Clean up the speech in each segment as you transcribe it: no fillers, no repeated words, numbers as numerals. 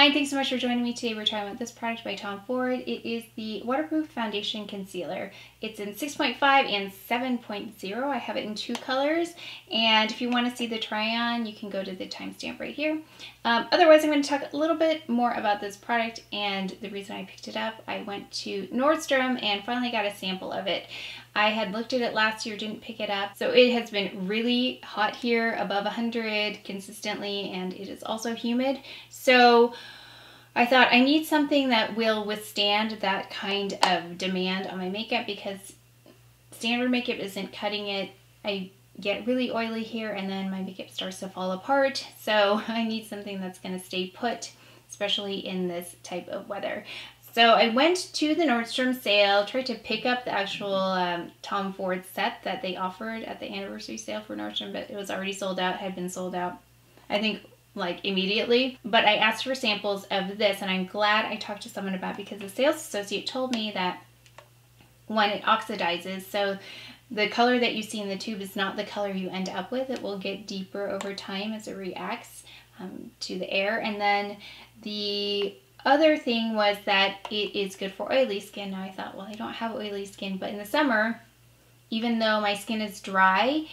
Hi, thanks so much for joining me today. We're trying out this product by Tom Ford. It is the Waterproof Foundation Concealer. It's in 6.5 and 7.0. I have it in 2 colors. And if you want to see the try-on, you can go to the timestamp right here. Otherwise, I'm going to talk a little bit more about this product and the reason I picked it up. I went to Nordstrom and finally got a sample of it. I had looked at it last year, didn't pick it up. So it has been really hot here, above 100 consistently, and it is also humid. So I thought I need something that will withstand that kind of demand on my makeup because standard makeup isn't cutting it. I get really oily here and then my makeup starts to fall apart. So I need something that's going to stay put, especially in this type of weather. So I went to the Nordstrom sale, tried to pick up the actual Tom Ford set that they offered at the anniversary sale for Nordstrom, but it was already sold out, had been sold out, I think, like immediately. But I asked for samples of this, and I'm glad I talked to someone about it because the sales associate told me that when it oxidizes, so the color that you see in the tube is not the color you end up with. It will get deeper over time as it reacts to the air. And then the other thing was that it is good for oily skin. Now I thought, well, I don't have oily skin, but in the summer, even though my skin is dry,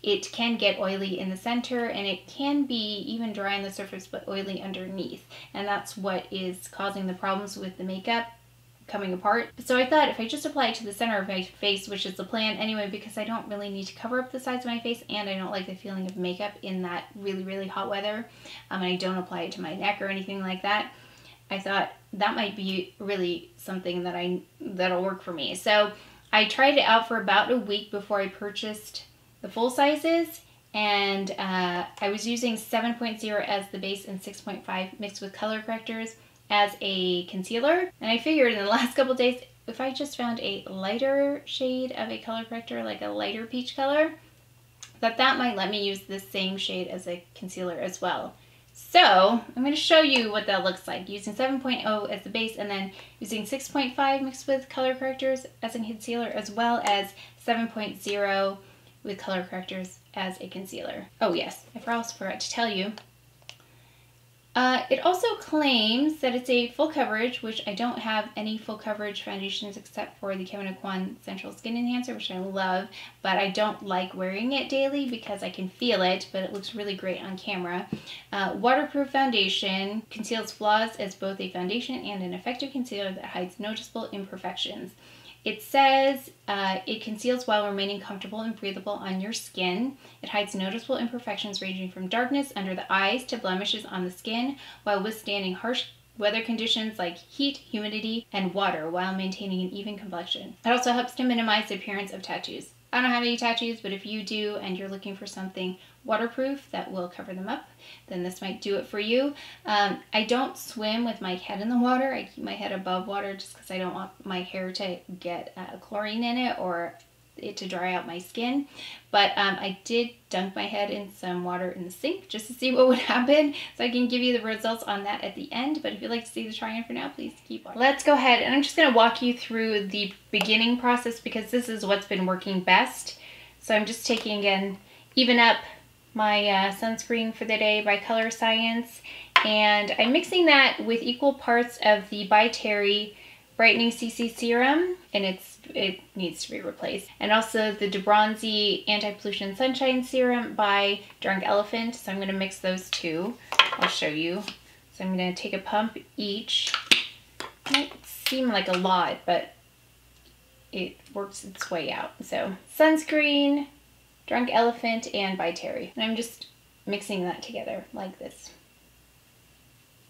it can get oily in the center and it can be even dry on the surface but oily underneath. And that's what is causing the problems with the makeup coming apart. So I thought if I just apply it to the center of my face, which is the plan anyway, because I don't really need to cover up the sides of my face and I don't like the feeling of makeup in that really, really hot weather. And I don't apply it to my neck or anything like that. I thought that might be really something that that'll work for me. So I tried it out for about a week before I purchased the full sizes, and I was using 7.0 as the base and 6.5 mixed with color correctors as a concealer. And I figured in the last couple days, if I just found a lighter shade of a color corrector, like a lighter peach color, that might let me use the same shade as a concealer as well. So I'm going to show you what that looks like using 7.0 as the base and then using 6.5 mixed with color correctors as a concealer, as well as 7.0 with color correctors as a concealer. Oh yes, I also forgot to tell you. It also claims that it's a full coverage, which I don't have any full coverage foundations except for the Kevyn Aucoin Central Skin Enhancer, which I love, but I don't like wearing it daily because I can feel it, but it looks really great on camera. Waterproof foundation, conceals flaws as both a foundation and an effective concealer that hides noticeable imperfections. It says it conceals while remaining comfortable and breathable on your skin. It hides noticeable imperfections ranging from darkness under the eyes to blemishes on the skin while withstanding harsh weather conditions like heat, humidity, and water while maintaining an even complexion. It also helps to minimize the appearance of tattoos. I don't have any tattoos, but if you do and you're looking for something waterproof that will cover them up, then this might do it for you. I don't swim with my head in the water. I keep my head above water just because I don't want my hair to get chlorine in it or it to dry out my skin. But I did dunk my head in some water in the sink just to see what would happen. So I can give you the results on that at the end. But if you'd like to see the try-on for now, please keep watching. Let's go ahead and I'm just going to walk you through the beginning process because this is what's been working best. So I'm just taking, again, Even Up my sunscreen for the day by Colorescience, and I'm mixing that with equal parts of the by Terry Brightening CC Serum, and it needs to be replaced, and also the D-Bronzi Anti-Pollution Sunshine Serum by Drunk Elephant. So I'm going to mix those two. I'll show you. So I'm going to take a pump each. It might seem like a lot, but it works its way out. So sunscreen, Drunk Elephant, and by Terry. And I'm just mixing that together like this.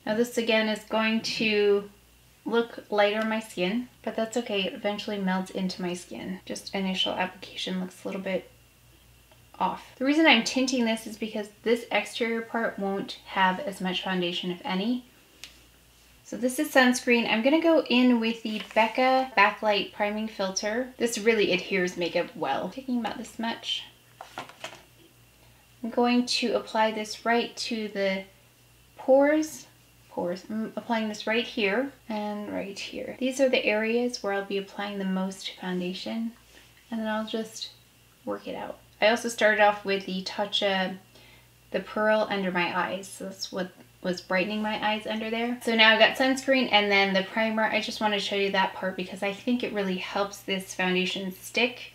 Now this again is going to look lighter on my skin, but that's okay. It eventually melts into my skin. Just initial application looks a little bit off. The reason I'm tinting this is because this exterior part won't have as much foundation, if any. So this is sunscreen. I'm going to go in with the Becca Backlight Priming Filter. This really adheres makeup well. Taking about this much. I'm going to apply this right to the pores. I'm applying this right here and right here. These are the areas where I'll be applying the most foundation, and then I'll just work it out. I also started off with the Tatcha, the Pearl under my eyes. So that's what was brightening my eyes under there. So now I've got sunscreen and then the primer. I just want to show you that part because I think it really helps this foundation stick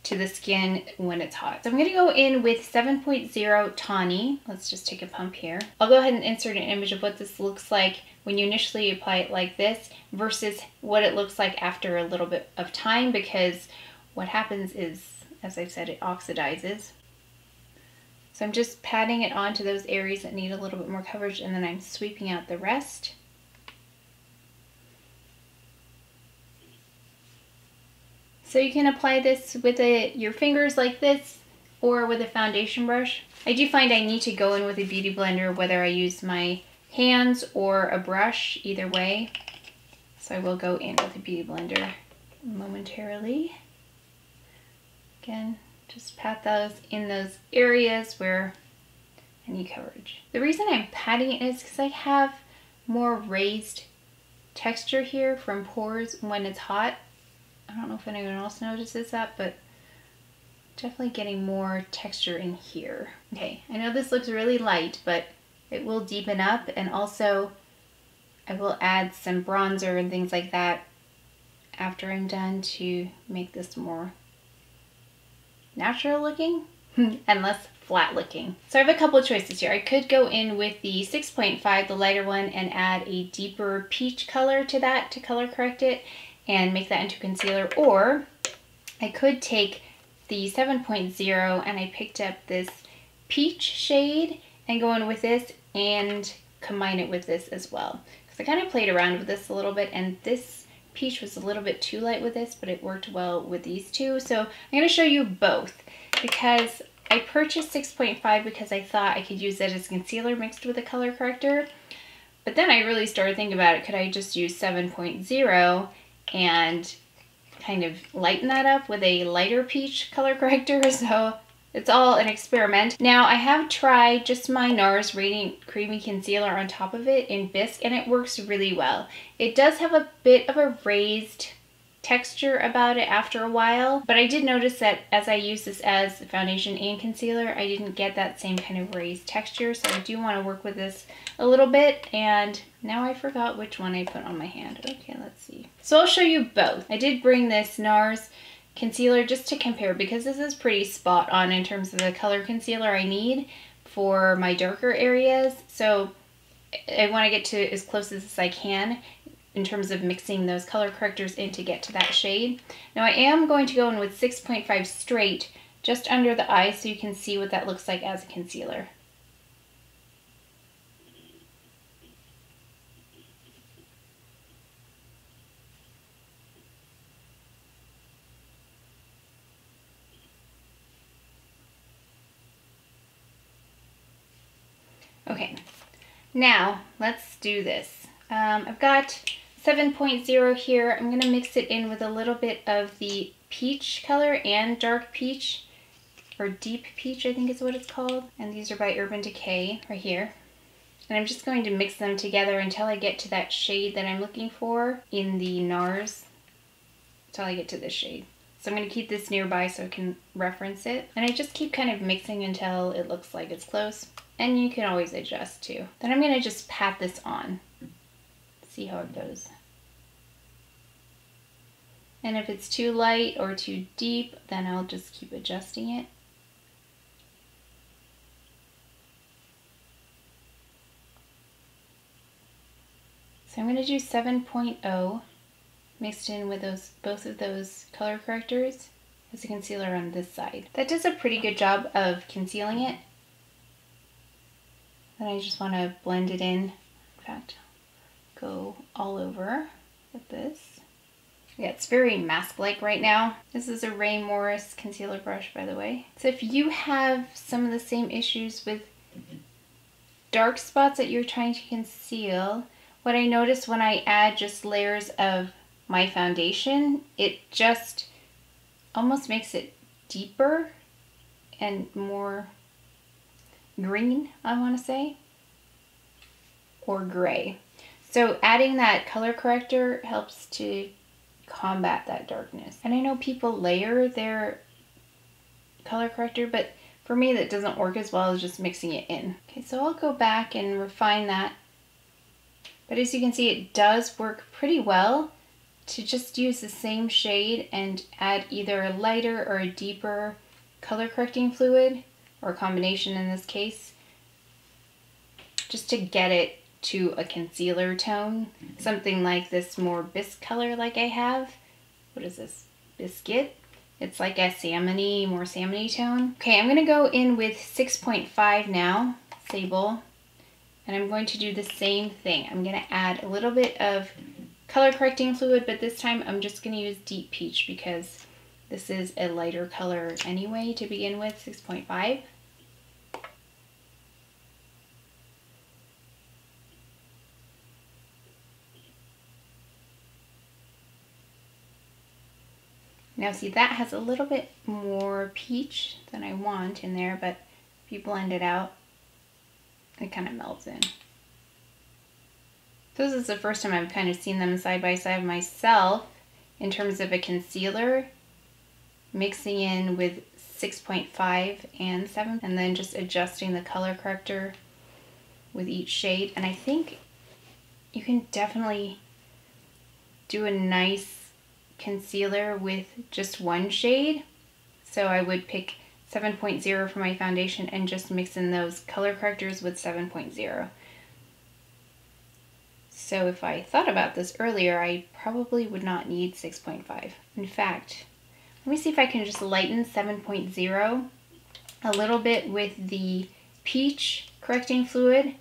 to the skin when it's hot. So I'm going to go in with 7.0 Tawny. Let's just take a pump here. I'll go ahead and insert an image of what this looks like when you initially apply it like this versus what it looks like after a little bit of time, because what happens is, as I said, it oxidizes. So I'm just patting it onto those areas that need a little bit more coverage, and then I'm sweeping out the rest. So you can apply this with your fingers like this or with a foundation brush. I do find I need to go in with a beauty blender whether I use my hands or a brush, either way. So I will go in with a beauty blender momentarily. Again, just pat those in those areas where I need coverage. The reason I'm patting it is because I have more raised texture here from pores when it's hot. I don't know if anyone else notices that, but definitely getting more texture in here. Okay, I know this looks really light, but it will deepen up, and also I will add some bronzer and things like that after I'm done to make this more natural looking and less flat looking. So I have a couple of choices here. I could go in with the 6.5, the lighter one, and add a deeper peach color to that to color correct it and make that into concealer, or I could take the 7.0 and I picked up this peach shade and go in with this and combine it with this as well. Because I kind of played around with this a little bit, and this peach was a little bit too light with this, but it worked well with these two. So I'm going to show you both because I purchased 6.5 because I thought I could use it as concealer mixed with a color corrector. But then I really started thinking about it. Could I just use 7.0 and kind of lighten that up with a lighter peach color corrector? So it's all an experiment. Now I have tried just my NARS Radiant Creamy Concealer on top of it in Bisque, and it works really well. It does have a bit of a raised texture about it after a while, but I did notice that as I use this as foundation and concealer, I didn't get that same kind of raised texture, so I do want to work with this a little bit. And now I forgot which one I put on my hand. Okay, let's see. So I'll show you both. I did bring this NARS concealer just to compare because this is pretty spot on in terms of the color concealer I need for my darker areas. So I want to get to as close as I can in terms of mixing those color correctors in to get to that shade. Now I am going to go in with 6.5 straight just under the eye so you can see what that looks like as a concealer. Okay, now let's do this. I've got 7.0 here. I'm going to mix it in with a little bit of the peach color and dark peach, or deep peach I think is what it's called. And these are by Urban Decay right here. And I'm just going to mix them together until I get to that shade that I'm looking for in the NARS, until I get to this shade. So I'm going to keep this nearby so I can reference it. And I just keep kind of mixing until it looks like it's close. And you can always adjust too. Then I'm going to just pat this on. See how it goes. And if it's too light or too deep, then I'll just keep adjusting it. So I'm going to do 7.0 mixed in with both of those color correctors as a concealer on this side. That does a pretty good job of concealing it. Then I just want to blend it in. In fact, go all over with this. Yeah, it's very mask-like right now. This is a Ray Morris concealer brush, by the way. So if you have some of the same issues with dark spots that you're trying to conceal, what I notice when I add just layers of my foundation, it just almost makes it deeper and more green, I want to say, or gray. So adding that color corrector helps to combat that darkness. And I know people layer their color corrector, but For me, that doesn't work as well as just mixing it in. Okay, so I'll go back and refine that. But as you can see, it does work pretty well to just use the same shade and add either a lighter or a deeper color correcting fluid, or a combination in this case, just to get it to a concealer tone. Something like this more bisque color like I have. What is this? Biscuit? It's like a salmony, more salmony tone. Okay, I'm gonna go in with 6.5 now, Sable, and I'm going to do the same thing. I'm gonna add a little bit of color correcting fluid, but this time I'm just gonna use Deep Peach because this is a lighter color anyway to begin with, 6.5. Now see, that has a little bit more peach than I want in there, but if you blend it out, it kind of melts in. So this is the first time I've kind of seen them side by side myself in terms of a concealer, mixing in with 6.5 and 7, and then just adjusting the color corrector with each shade. And I think you can definitely do a nice concealer with just one shade. So I would pick 7.0 for my foundation and just mix in those color correctors with 7.0. So if I thought about this earlier, I probably would not need 6.5. In fact, let me see if I can just lighten 7.0 a little bit with the peach correcting fluid,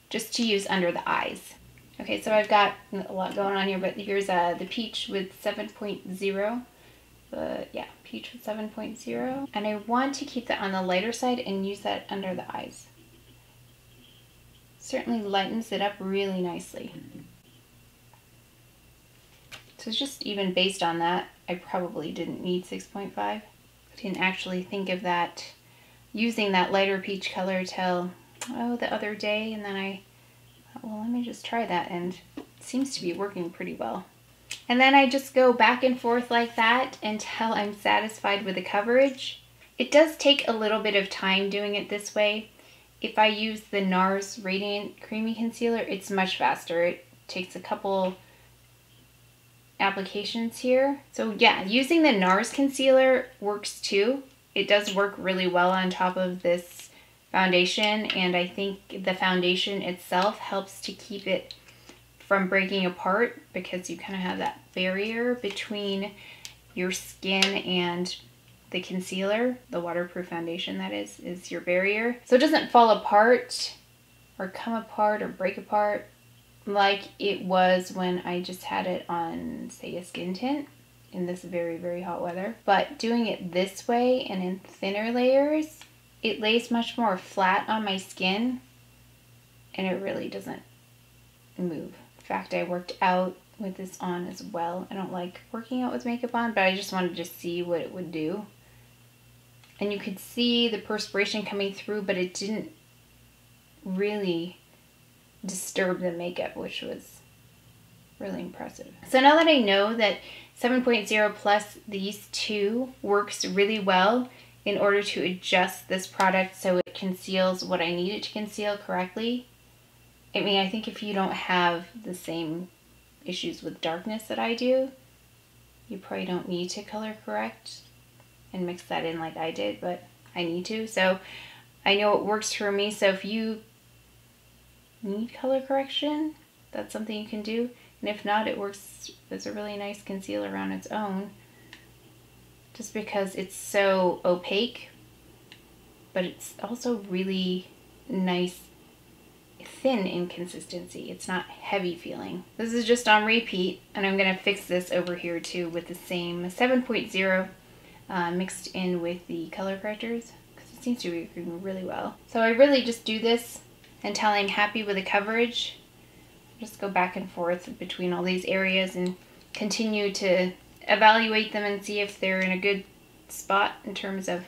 just to use under the eyes. Okay, so I've got a lot going on here, but here's the peach with 7.0. Yeah, peach with 7.0. And I want to keep that on the lighter side and use that under the eyes. Certainly lightens it up really nicely. So just even based on that, I probably didn't need 6.5. I didn't actually think of that, using that lighter peach color till, the other day, and then I thought, well, let me just try that, and it seems to be working pretty well. And then I just go back and forth like that until I'm satisfied with the coverage. It does take a little bit of time doing it this way. If I use the NARS Radiant Creamy Concealer, it's much faster. It takes a couple applications here. So yeah, using the NARS concealer works too. It does work really well on top of this foundation, and I think the foundation itself helps to keep it from breaking apart because you kind of have that barrier between your skin and the concealer. The waterproof foundation, that is your barrier. So it doesn't fall apart or come apart or break apart like it was when I just had it on, say, a skin tint in this very, very hot weather. But doing it this way and in thinner layers, it lays much more flat on my skin and it really doesn't move. In fact, I worked out with this on as well. I don't like working out with makeup on, but I just wanted to see what it would do. And you could see the perspiration coming through, but it didn't really disturb the makeup, which was really impressive. So now that I know that 7.0 plus these two works really well in order to adjust this product so it conceals what I need it to conceal correctly. I mean, I think if you don't have the same issues with darkness that I do, you probably don't need to color correct and mix that in like I did, but I need to. So I know it works for me. So if you need color correction, that's something you can do. And if not, it works as a really nice concealer on its own, just because it's so opaque, but it's also really nice, thin in consistency. It's not heavy feeling. This is just on repeat, and I'm gonna fix this over here too with the same 7.0 mixed in with the color correctors, because it seems to be working really well. So I really just do this until I'm happy with the coverage. Just go back and forth between all these areas and continue to evaluate them and see if they're in a good spot in terms of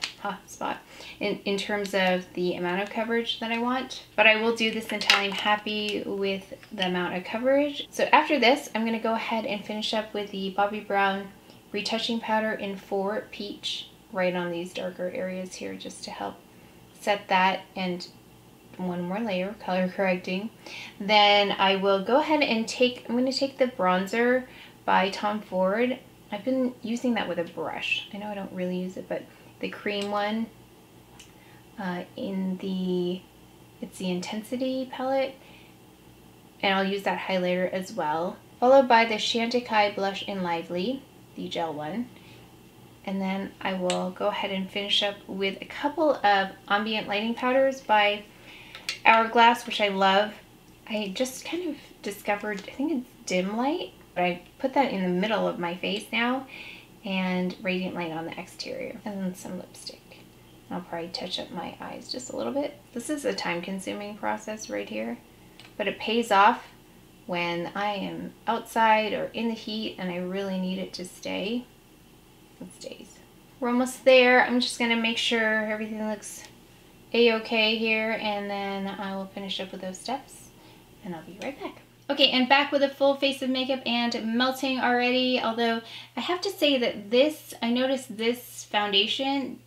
in terms of the amount of coverage that I want. But I will do this until I'm happy with the amount of coverage. So after this, I'm going to go ahead and finish up with the Bobbi Brown Retouching Powder in 4 Peach right on these darker areas here, just to help set that and one more layer of color correcting. Then I will go ahead and I'm going to take the bronzer by Tom Ford. I've been using that with a brush. I know I don't really use it, but the cream one it's the Intensity palette, and I'll use that highlighter as well. Followed by the CHANTECAILLE Blush in Lively, the gel one. And then I will go ahead and finish up with a couple of ambient lighting powders by Hourglass, which I love. I just kind of discovered, I think it's Dim Light, but I put that in the middle of my face now, and Radiant Light on the exterior, and then some lipstick. I'll probably touch up my eyes just a little bit. This is a time-consuming process right here, but it pays off when I am outside or in the heat and I really need it to stay. It stays. We're almost there. I'm just gonna make sure everything looks a-okay here, and then I will finish up with those steps, and I'll be right back. Okay, and back with a full face of makeup and melting already, although I have to say that I noticed this foundation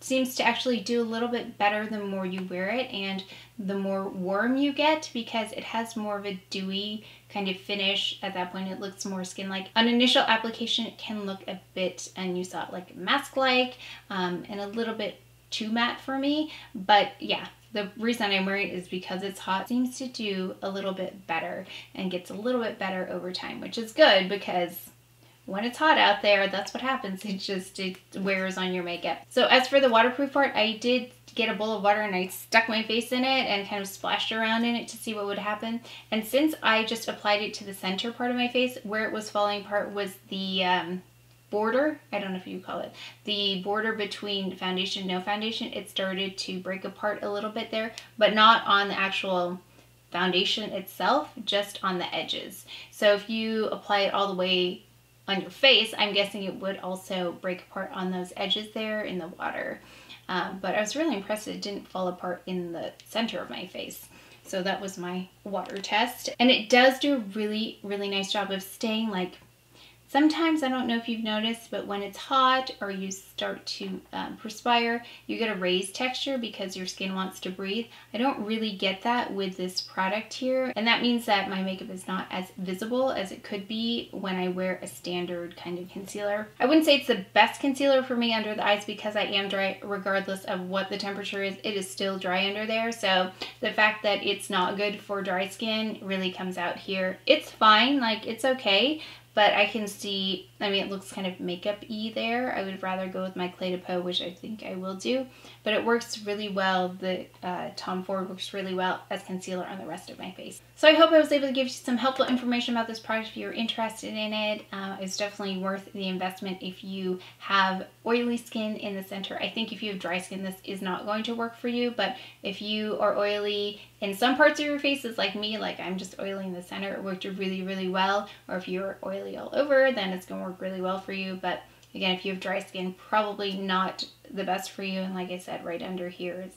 seems to actually do a little bit better the more you wear it and the more warm you get, because it has more of a dewy kind of finish. At that point it looks more skin-like. On initial application it can look a bit, and you saw it, like mask-like, and a little bit too matte for me. But yeah, the reason I'm wearing it is because it's hot. It seems to do a little bit better and gets a little bit better over time, which is good, because when it's hot out there, that's what happens. It wears on your makeup. So as for the waterproof part, I did get a bowl of water and I stuck my face in it and kind of splashed around in it to see what would happen. And since I just applied it to the center part of my face, where it was falling apart was the border, I don't know if you call it, the border between foundation and no foundation. It started to break apart a little bit there, but not on the actual foundation itself, just on the edges. So if you apply it all the way on your face, I'm guessing it would also break apart on those edges there in the water. But I was really impressed that it didn't fall apart in the center of my face. So that was my water test. And it does do a really, really nice job of staying, like, sometimes, I don't know if you've noticed, but when it's hot or you start to perspire, you get a raised texture because your skin wants to breathe. I don't really get that with this product here, and that means that my makeup is not as visible as it could be when I wear a standard kind of concealer. I wouldn't say it's the best concealer for me under the eyes because I am dry regardless of what the temperature is. It is still dry under there, so the fact that it's not good for dry skin really comes out here. It's fine, like, it's okay. But I can see, I mean, it looks kind of makeup-y there. I would rather go with my Clé de Peau, which I think I will do. But it works really well. The Tom Ford works really well as concealer on the rest of my face. So I hope I was able to give you some helpful information about this product if you're interested in it. It's definitely worth the investment if you have oily skin in the center. I think if you have dry skin, this is not going to work for you. But if you are oily in some parts of your faces, like me, like I'm just oily in the center, it worked really, really well. Or if you're oily all over, then it's going to work really well for you. But again, if you have dry skin, probably not the best for you. And like I said, right under here is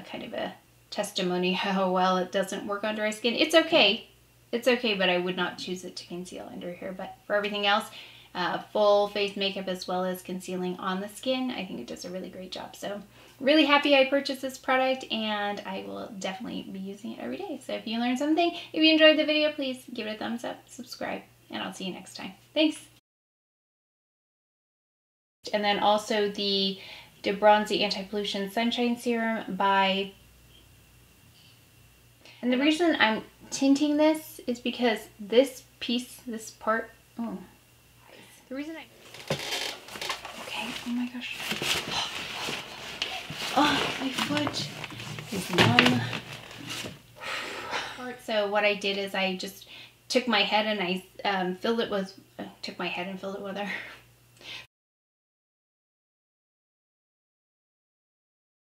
kind of a testimony how well it doesn't work on dry skin. It's okay. It's okay, but I would not choose it to conceal under here. But for everything else, full face makeup as well as concealing on the skin, I think it does a really great job. So really happy I purchased this product, and I will definitely be using it every day. So if you learned something, if you enjoyed the video, please give it a thumbs up, subscribe, and I'll see you next time. Thanks. And then also the D-Bronzi Anti-Pollution Sunshine Serum by... And the reason I'm tinting this is because this piece, this part, oh, the reason okay, oh my gosh. Oh, my foot is numb. So what I did is I just took my head and I filled it with, took my head and filled it with